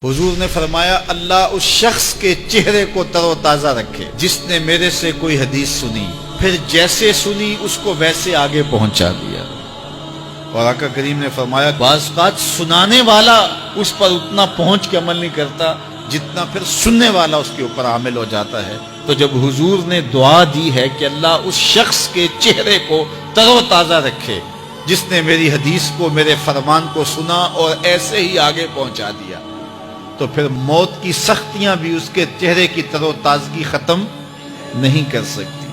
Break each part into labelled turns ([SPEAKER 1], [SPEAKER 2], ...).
[SPEAKER 1] حضور نے فرمایا اللہ اس شخص کے چہرے کو تر و تازہ رکھے جس نے میرے سے کوئی حدیث سنی، پھر جیسے سنی اس کو ویسے آگے پہنچا دیا۔ اور آقا کریم نے فرمایا بعض اوقات سنانے والا اس پر اتنا پہنچ کے عمل نہیں کرتا جتنا پھر سننے والا اس کے اوپر عامل ہو جاتا ہے۔ تو جب حضور نے دعا دی ہے کہ اللہ اس شخص کے چہرے کو تر و تازہ رکھے جس نے میری حدیث کو، میرے فرمان کو سنا اور ایسے ہی آگے پہنچا دیا، تو پھر موت کی سختیاں بھی اس کے چہرے کی تر و تازگی ختم نہیں کر سکتی،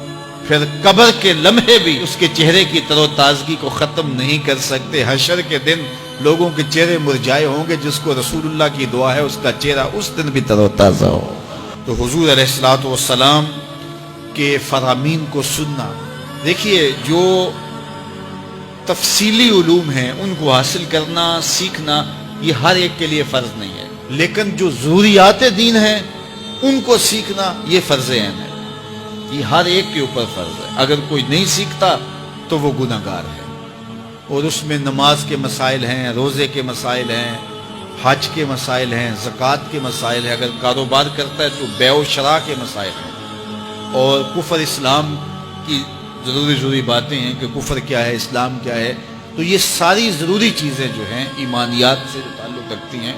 [SPEAKER 1] پھر قبر کے لمحے بھی اس کے چہرے کی تر و تازگی کو ختم نہیں کر سکتے۔ حشر کے دن لوگوں کے چہرے مرجھائے ہوں گے، جس کو رسول اللہ کی دعا ہے اس کا چہرہ اس دن بھی تر و تازہ ہو۔ تو حضور علیہ الصلوۃ والسلام کے فرامین کو سننا، دیکھیے جو تفصیلی علوم ہیں ان کو حاصل کرنا، سیکھنا یہ ہر ایک کے لیے فرض نہیں ہے، لیکن جو ضروریات دین ہیں ان کو سیکھنا یہ فرض عین ہے، یہ ہر ایک کے اوپر فرض ہے۔ اگر کوئی نہیں سیکھتا تو وہ گناہگار ہے، اور اس میں نماز کے مسائل ہیں، روزے کے مسائل ہیں، حج کے مسائل ہیں، زکوٰۃ کے مسائل ہیں، اگر کاروبار کرتا ہے تو بیع و شراء کے مسائل ہیں، اور کفر اسلام کی ضروری باتیں ہیں کہ کفر کیا ہے، اسلام کیا ہے۔ تو یہ ساری ضروری چیزیں جو ہیں ایمانیات سے جو تعلق رکھتی ہیں،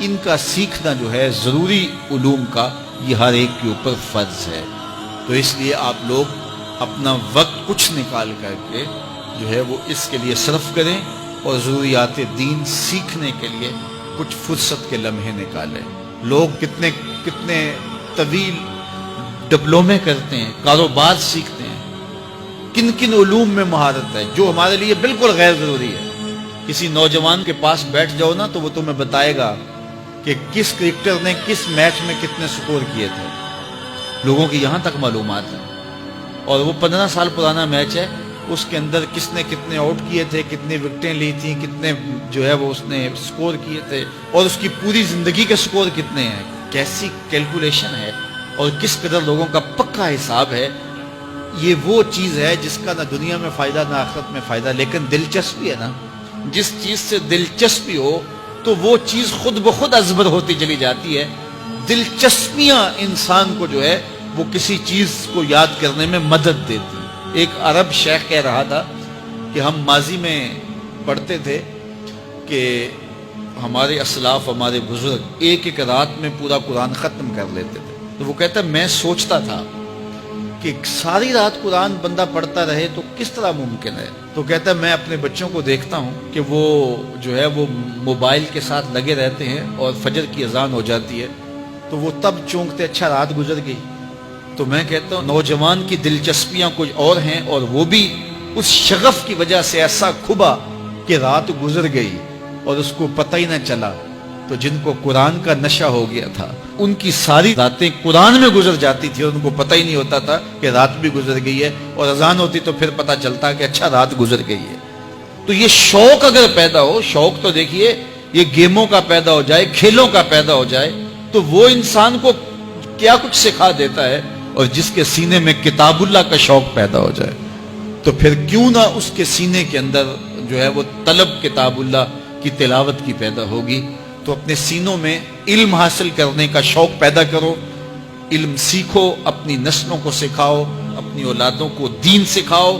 [SPEAKER 1] ان کا سیکھنا جو ہے ضروری علوم کا یہ ہر ایک کے اوپر فرض ہے۔ تو اس لیے آپ لوگ اپنا وقت کچھ نکال کر کے جو ہے وہ اس کے لیے صرف کریں، اور ضروریات دین سیکھنے کے لیے کچھ فرصت کے لمحے نکالیں۔ لوگ کتنے طویل ڈپلومے کرتے ہیں، کاروبار سیکھتے ہیں، کن علوم میں مہارت ہے جو ہمارے لیے بالکل غیر ضروری ہے۔ کسی نوجوان کے پاس بیٹھ جاؤ نا تو وہ تمہیں بتائے گا کہ کس کرکٹر نے کس میچ میں کتنے سکور کیے تھے، لوگوں کی یہاں تک معلومات ہیں۔ اور وہ 15 سال پرانا میچ ہے، اس کے اندر کس نے کتنے آؤٹ کیے تھے، کتنی وکٹیں لی تھیں، کتنے جو ہے وہ اس نے سکور کیے تھے، اور اس کی پوری زندگی کے سکور کتنے ہیں، کیسی کیلکولیشن ہے، اور کس قدر لوگوں کا پکا حساب ہے۔ یہ وہ چیز ہے جس کا نہ دنیا میں فائدہ نہ آخرت میں فائدہ، لیکن دلچسپی ہے نا، جس چیز سے دلچسپی ہو تو وہ چیز خود بخود ازبر ہوتی چلی جاتی ہے۔ دلچسپیاں انسان کو جو ہے وہ کسی چیز کو یاد کرنے میں مدد دیتی ہیں۔ ایک عرب شیخ کہہ رہا تھا کہ ہم ماضی میں پڑھتے تھے کہ ہمارے اسلاف، ہمارے بزرگ ایک رات میں پورا قرآن ختم کر لیتے تھے۔ تو وہ کہتا ہے میں سوچتا تھا کہ ساری رات قرآن بندہ پڑھتا رہے تو کس طرح ممکن ہے؟ تو کہتا ہے میں اپنے بچوں کو دیکھتا ہوں کہ وہ جو ہے وہ موبائل کے ساتھ لگے رہتے ہیں، اور فجر کی اذان ہو جاتی ہے تو وہ تب چونکتے اچھا رات گزر گئی۔ تو میں کہتا ہوں نوجوان کی دلچسپیاں کچھ اور ہیں، اور وہ بھی اس شغف کی وجہ سے ایسا کھبا کہ رات گزر گئی اور اس کو پتہ ہی نہ چلا۔ تو جن کو قرآن کا نشہ ہو گیا تھا ان کی ساری راتیں قرآن میں گزر جاتی تھی، اور ان کو پتہ ہی نہیں ہوتا تھا کہ رات بھی گزر گئی ہے، اور اذان ہوتی تو پھر پتہ چلتا کہ اچھا رات گزر گئی ہے۔ تو یہ شوق اگر پیدا ہو، شوق تو دیکھیے یہ گیموں کا پیدا ہو جائے، کھیلوں کا پیدا ہو جائے، تو وہ انسان کو کیا کچھ سکھا دیتا ہے۔ اور جس کے سینے میں کتاب اللہ کا شوق پیدا ہو جائے تو پھر کیوں نہ اس کے سینے کے اندر جو ہے وہ طلب کتاب اللہ کی تلاوت کی پیدا ہوگی۔ تو اپنے سینوں میں علم حاصل کرنے کا شوق پیدا کرو، علم سیکھو، اپنی نسلوں کو سکھاؤ، اپنی اولادوں کو دین سکھاؤ،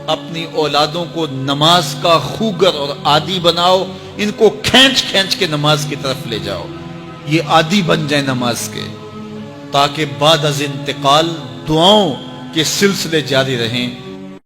[SPEAKER 1] اپنی اولادوں کو نماز کا خوگر اور عادی بناؤ، ان کو کھینچ کھینچ کے نماز کی طرف لے جاؤ، یہ عادی بن جائیں نماز کے، تاکہ بعد از انتقال دعاؤں کے سلسلے جاری رہیں۔